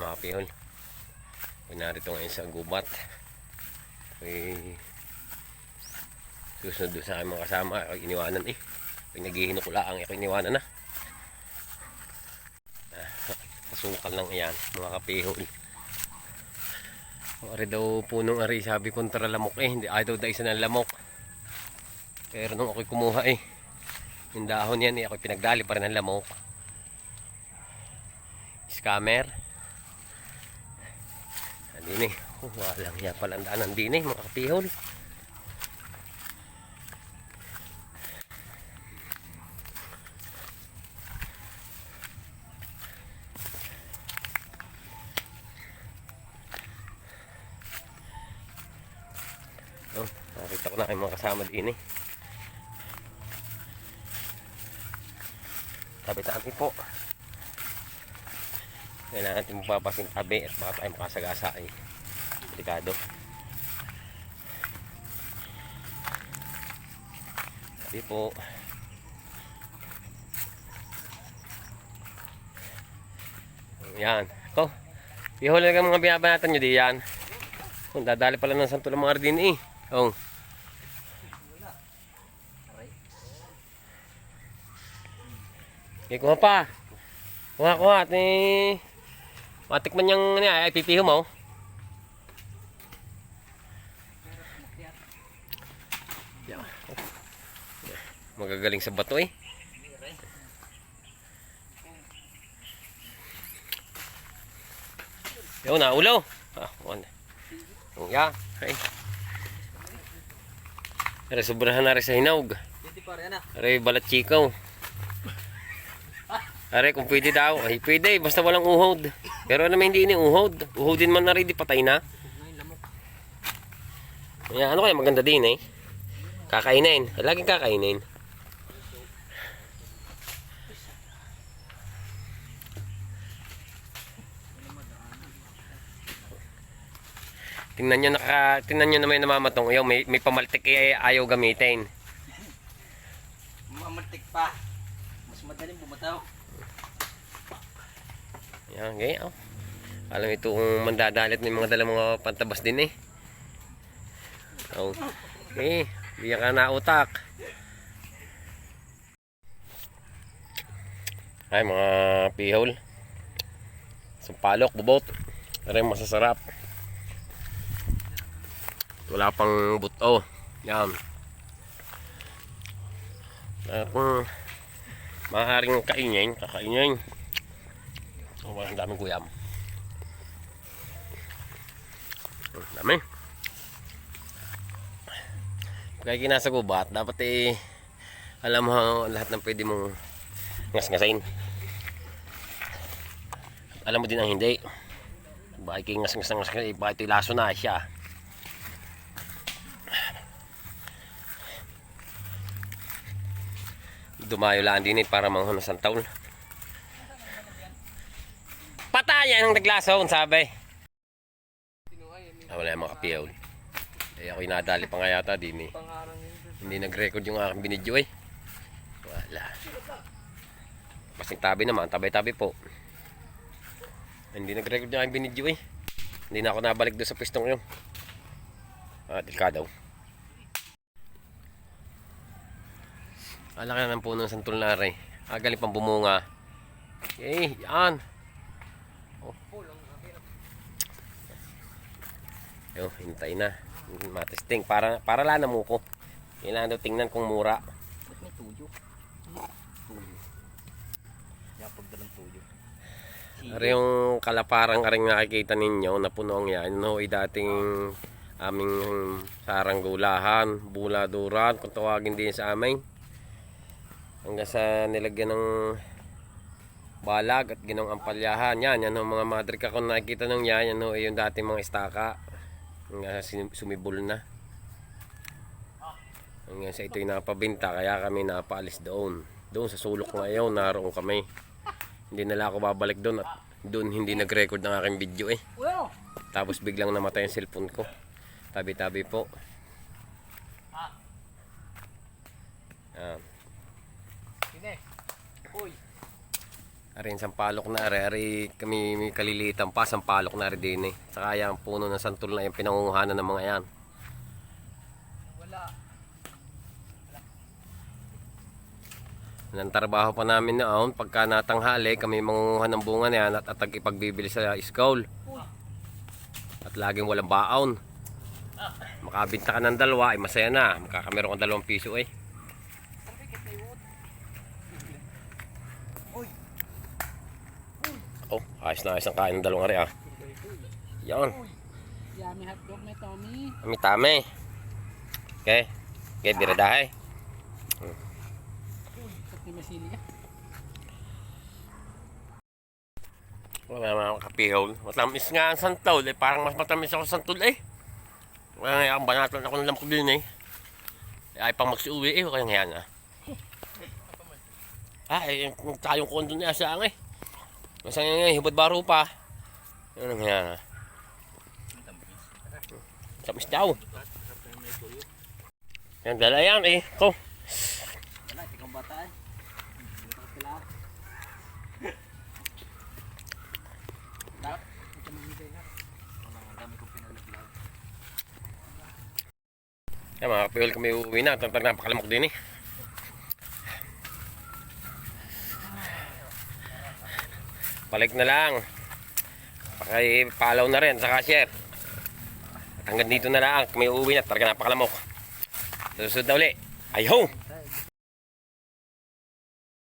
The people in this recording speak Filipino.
mga kapihol. Narito ngayon sa gubat. Susunod sa aking mga kasama. Ako iniwanan eh. Naghihino ko lang ako iniwanan na. Kasukal lang yan mga kapihol. Ari daw punong ari, sabi kontra lamok eh. Hindi ayaw daw isa ng lamok. Pero nung ako'y kumuha eh, yung dahon yan eh, ako'y pinagdali pa rin ng lamok. Scammer. Andin eh. Walang hiya palang daanan din eh mga kapihol. Nakita ko na kayo mga kasama din eh. Tabi-tabi po. Kailangan natin mapapasin tabi at baka tayo makasagasa eh. Delikado. Tabi po. Yan. Ito. Ihuli lang mga binabanatan nyo di yan. Dadali pala ng santo ng mga ardin eh. Oh. Okay, kuha pa. Kuha at matikman niyang ay pipiho mo. Yeah. Magagaling sa bato eh. Yo na ulo. One. Yeah, okay. Are sobrahan na rin sa hinog. Are balat chikaw. Are kung pwede daw, ay pwede basta walang uhod. Pero naman hindi ini uhod. Uhodin man na rin, di patay na. Ayan, ano kaya maganda din eh. Kakainin. Laging kakainin. Tingnan nyo naman yung namamatong. Ayaw, may pamaltik eh, ayaw gamitin. Mamaltik pa. Mas madaling bumataw. Yan, okay. Oh. Alam ito kung mandadalit may mga dalang mga pantabas din eh. Oh. Okay, biyak ka na utak. Ay mga pihol. Sampalok, bubot. Rin masasarap. Wala pang buto. Yan. Kung maaaring kainin, kakainin. Oh, ang daming guyam. Dami. Kaya kinasa gubat, dapat eh alam mo lahat ng pwede mong ngas-ngasain. Alam mo din ang hindi. Bakit ngas-ngas bakit laso na siya. Dumayo lang din para manghunos ang taon. Patayan ang naglaso, kung sabi. Wala yung mga kapiyaw. Eh ako'y nadali pa nga yata din eh. Hindi nag-record yung aking binidyo eh. Wala. Kasing tabi naman, tabay-tabi po. Hindi nag-record yung aking binidyo eh. Hindi na ako nabalik doon sa pistong yun. Delikado. Alaki na ng puno ng santulnare. Galing pang bumunga. Okay, yan. Oh. Yo, hintay na. Matesting para lang na muko. Kailangan daw tingnan kung mura. May tuyo. Yapag dalang tuyo. Ari yung kalaparang aring nakikita ninyo na puno ang yan. No, dating aming saranggulahan, buladuran, kung tawagin din sa amin. Hanggang sa nilagyan ng balag at ginong ampalyahan. Yan ang mga madrika kung nakikita nung yan yung dating mga istaka. Hanggang sa sumibol na. Hanggang sa ito'y napabinta kaya kami napaalis doon. Doon sa sulok ngayon naroon kami. Hindi nila ako babalik doon at doon hindi nag-record ng aking video eh. Tapos biglang namatay yung cellphone ko. Tabi-tabi po. Yan. Arin sampalok na ari kami may kalilitan pa sampalok na rin din eh. Saka yung puno ng santol na yung pinangunguhanan ng mga yan. Wala. Nang trabaho pa namin noon, pagka natanghali, kami mangunguha ng bunga na yan at ipagbibili sa school. At laging walang baon. Makabinta ka ng dalawa, ay masaya na. Makakameron kang 2 piso eh. Oh, ayos na ayos ang kain ng 2 ari ah. Yan. Yummy hotdog may Tommy. Kami tame. Okay. Okay, biradahe. Pati masili ka. Wala mga kapihol. Matamis nga ang santol eh. Parang mas matamis ako sa santol eh. Kaya nga banatan ako ng lampog din eh. Ay pang magsiuwi eh. Kaya nga yan ah. Eh, tayong kondo niya sa ang eh. Masang nga hibad baro pa. Ano nga. Tamis daw. Yan dala yan eh. Ko. Wala, tikang bataan. Dito ka sila. Dapat, ito mamigay na. Ang dami kong pinalaglag. Yan mga kapihol kami uuwi na. Tantang napakalamok din eh. Balik na lang. Paki-follow na rin saka share. At hanggang dito na lang. Kami uuwi na. Talaga napakalamok. Susunod na uli. Ay ho!